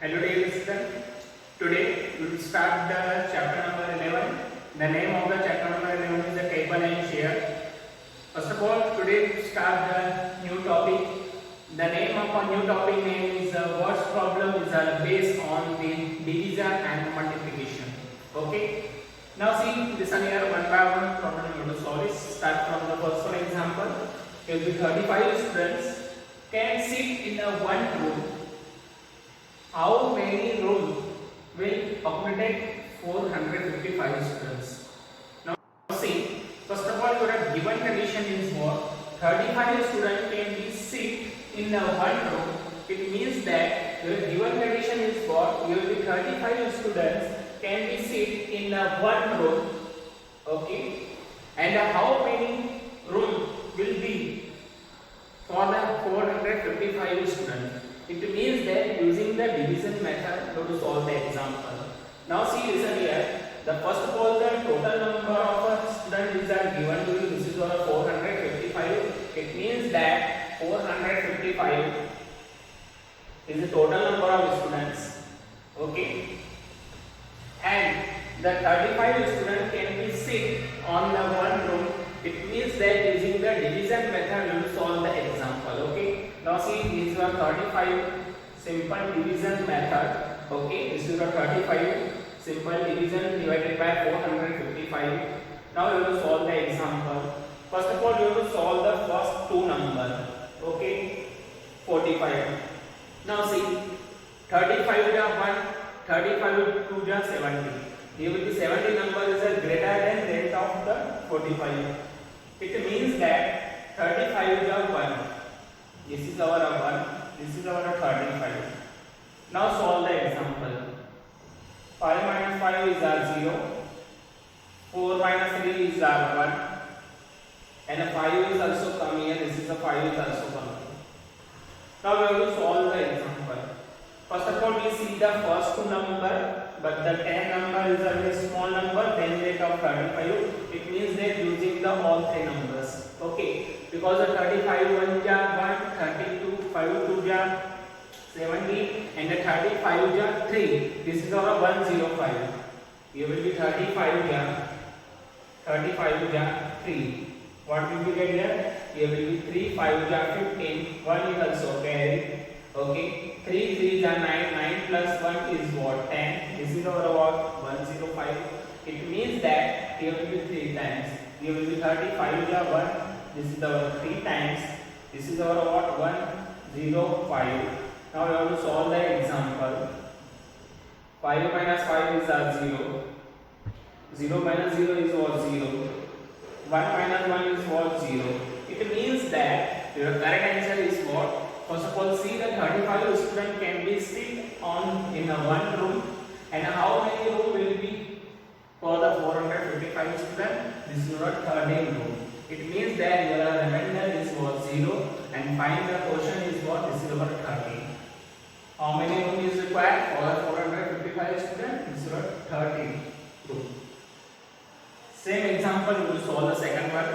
Hello dear student. Today we will start the chapter number 11. The name of the chapter number 11 is the table and share. First of all, today we will start the new topic. The name of our new topic name is what problem is based on the division and multiplication. Okay. Now see, listen here one by one problem you have to solve it. Start from the first one example. Here will be 35 students can sit in a one room. How many rooms will accommodate 455 students? Now see, first of all, your given condition is what? 35 students can be sit in a one room. It means that your given condition is what? You will be 35 students can be sit in a one room. Okay, and how many room will be for the 455 students? It means that using the division method to solve the example. Now see, listen here. The first of all, the total number of students are given to you. This is our 455. It means that 455 is the total number of students. Okay. And the 35 students can be sit on the one room. It means that using the division method we will solve the example. Okay. Now see, this is a 35 simple division method. Okay, this is a 35 simple division divided by 455. Now we will solve the example. First of all, you have to solve the first two numbers. Okay, 45. Now see, 35 is 1, 35 2 is 70. Here will be 70 number is a greater than that of the 45. It means that 35 is 1. This is our 1, this is our 35. Now solve the example. 5 minus 5 is 0, 4 minus 3 is 1, and a 5 is also come here, this is a 5 is also come. Now we have to solve the example. First of all, we see the first two number, but the 10 number is a very small number, then that of 35. It means that using the all three numbers. Okay, because the 35 1 ja 1, 32 5 2 ja 70, and the 35 ja 3. This is our 105. Here will be 35 ja 3. What will we get here? Here will be 3 5 ja 15. 1 is also carry. Okay, 3 3 ja 9. 9 plus 1 is what? 10. This is our what? 105. It means that here will be 3 times. Here will be 35 ja 1. This is our 3 times. This is our what? 105. Now we have to solve the example. 5 minus 5 is 0. 0 minus 0 is what? 0. 1 minus 1 is what? 0. It means that your correct answer is what? First of all, see that 35 students can be sit on in a one room, and how many room will be for the 455 students? This is your 13 room. It means that your remainder is what? 0, and find the quotient is what? This is our 13. How many room is required for 455 students? This is your 13 room. Same example, we will solve the second one.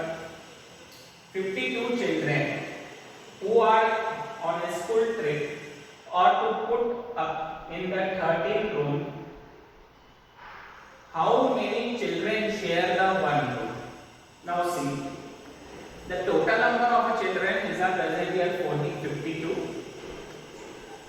52 children who are on a school trip or to put up in the 13th room. How many children share the one room? Now see, the total number of children is present here 52.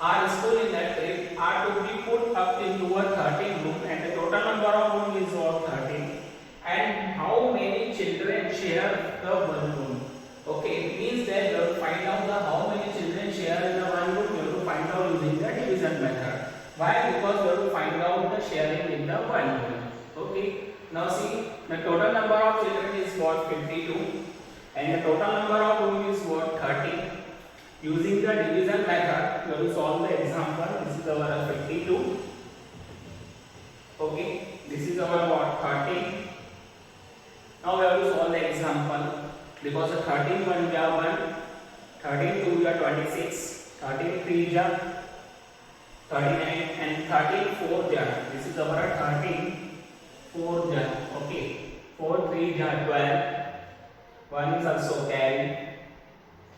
Our school in that trip are to be put up into a 13 room, and the total number of room is what? 13. And how many children share the one room? Okay, it means that you have to find out the how many children share in the one room. You have to find out using the division method. Why? Because you have to find out the sharing in the one room. Okay. Now see, the total number of children is what? 52, and the total number of room is what? 30. Using the division method, you have to solve the example. This is our 52. Okay, this is our what? 30. Now we have to solve the example. Because the 13 1 ja 1, 13 2 ja 26, 13 3 ja 39, and 13 4 ja. This is our 13 4 ja. Okay, 4 3 ja 12. 1 is also carry.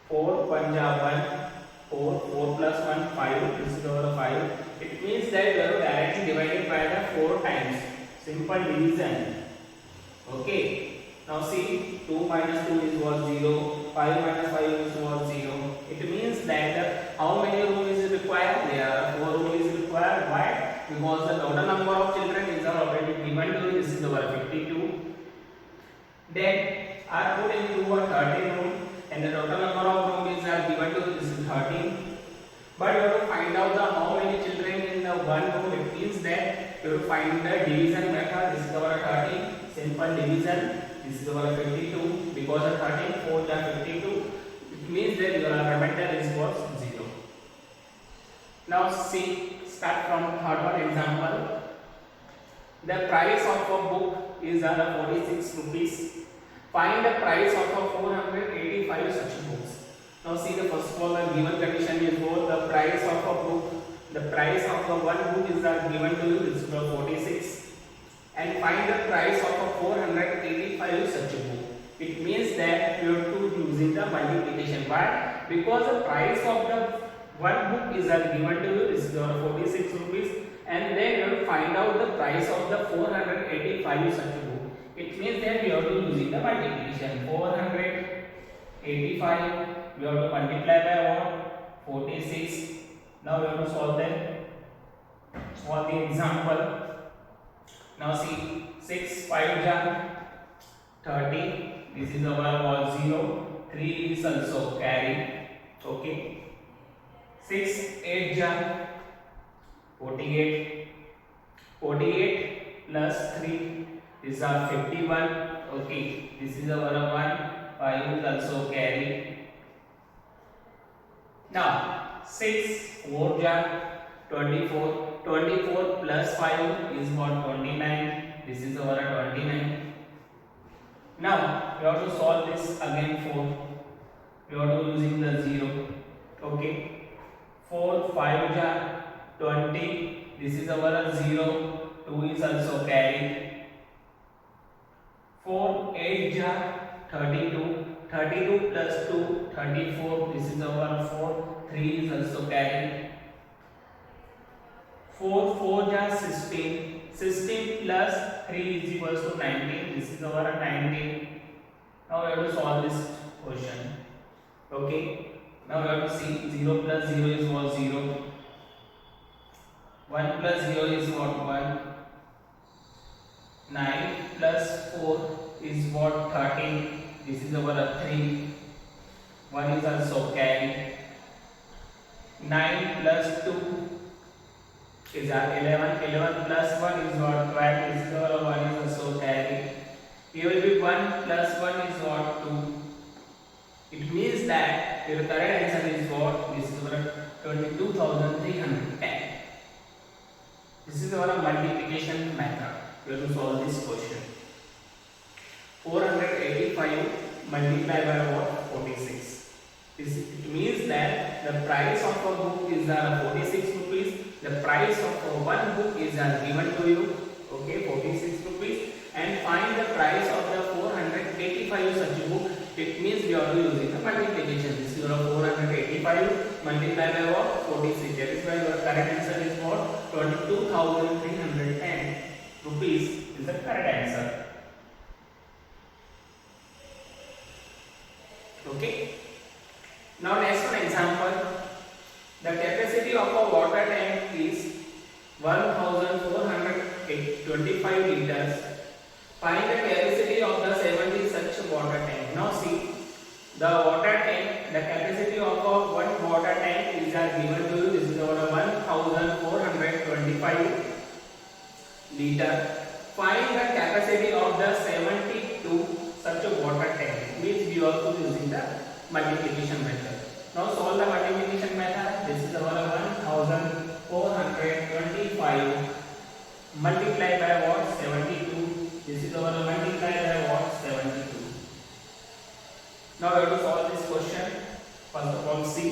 4 1 ja 1, 4, 4 plus 1, 5, this is our 5. It means that we have to directly divide it by the 4 times. Simple division. Okay. Now see, 2 minus 2 is what? 0. 5 minus 5 is what? 0. It means that how many room is required? There are 4 room is required. Why? Because the total number of children is already given to you. This is our 52. Then are put into a 13 room, and the total number of rooms are given to you. This is 13. But you have to find out the how many children in the one room. It means that you have to find the division method. This is our 13. Simple division. This is our 52. Because of 13, 4 are 52. It means that your remainder is what? 0. Now see, start from third one example. The price of a book is 46 rupees. Find the price of a 485 such books. Now see, the first of all, the given condition is what? The price of a book. The price of a one book is given to you. This is 46. And find the price of a 485 such a book. It means that you have to using the multiplication. Why? Because the price of the one book is given to you. This is 46 rupees. And then you have to find out the price of the 485 such a book. It means that we have to using the multiplication. 485 we have to multiply by what? 46. Now we have to solve the example. Now see, 6 5 ja 30. This is our 0. 3 is also carry. Okay. 6 8 ja 48. 48 plus 3 is our 51. Okay. This is our 1. 5 is also carry. Now 6 4 ja 24. 24 plus 5 is what? 29. This is our 29. Now we have to solve this again. 4 we have to using the 0. Okay. 4 5 ja 20. This is our 0. 2 is also carry. 4 8 ja 32. 32 plus 2 34. This is our 4. 3 is also carry. 4 4 ja 16. 16 plus 3 is equals to 19. This is our 19. Now we have to solve this question. Okay. Now we have to see 0 plus 0 is what? 0. 1 plus 0 is what? 1. 9 plus 4 is what? 13. This is our 3. 1 is also carry. 9 plus 2 is 11. 11 plus 1 is what? 12. This is our 1 is also carry. Here will be 1 plus 1 is what? 2. It means that your correct answer is what? This is our 22,310. This is our multiplication method. We have to solve this question. 485 multiplied by what? 46. It means that the price of a book is 46 rupees. The price of one book is given to you. Okay, 46 rupees. And find the price of the 485 such a book. It means we are using the multiplication. This is your 485 multiplied by what? 46. That is why your correct answer is what? 22,310 rupees is the correct answer. Okay. Now next one example. The capacity of a water tank is 1,425 liters. Find the capacity of the 70 such water tank. Now see, the water tank, the capacity of a one water tank is given to you. This is our 1,425 liter. Find the capacity of the 72 such a water tank. Means we are also using the multiplication method. Now solve the multiplication method. This is our 1,425 multiplied by what? 72. This is our multiplied by what? 72. Now we have to solve this question. First of all, see,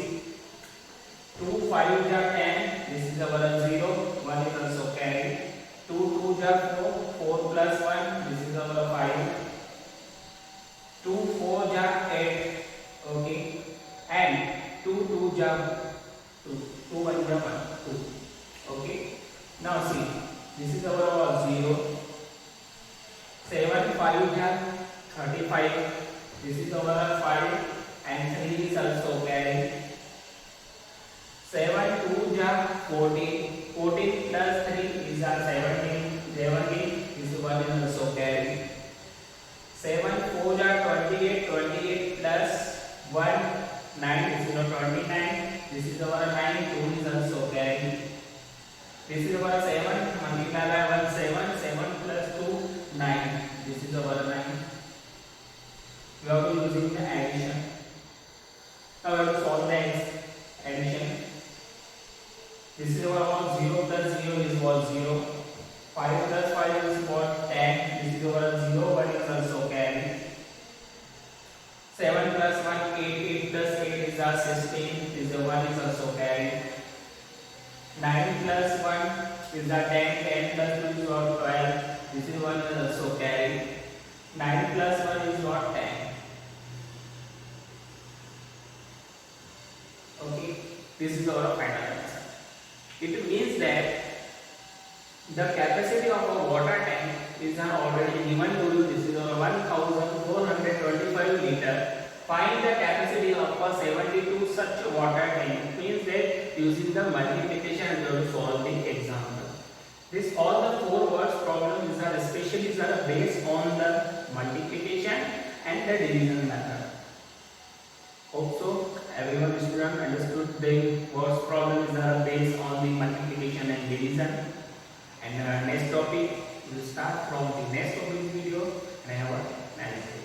2 5 ja 10. This is our 0. 1 is also carry. 2 2 ja 4. 4 plus 1. This is our 5. 2 4 ja 8. Okay. And 2 2 ja 2 1 is 1, 2. Okay. Now see, this is our 0. 7 5 is 35. This is our 5 and 3 is also carried. 7 2 is 14. 14 plus 3 is 17. 17. This one is also carried. 7 4 is 28. 28 plus 1 9. This is our 29. This is our 9. 2 is also carried. This is our 7. Multiply by 1 7. 7 plus 2 9. This is our 9. We are using the addition. Now we have to solve the addition. This is our 0 plus 0 is what 0. 5 plus 5 is what 10. This is our 0 but is also carried. 7 plus 1 8. 8 plus 8 is 16. This 1 is also carried. 9 plus 1 is 10. 10 plus 2 is what 12. This is 1 is also carried. 9 plus 1 is what 10. Okay, this is our final answer. It means that the capacity of a water tank is already given to you. This is our 1425 liter. Find the capacity of a 72 such water tank. Means that using the multiplication to solve the example. This all the 4 words problems are especially based on the multiplication and the division method. Hope so everyone student understood the words problems are based on the multiplication and division. And next topic we will start from the next topic video and have a nice day.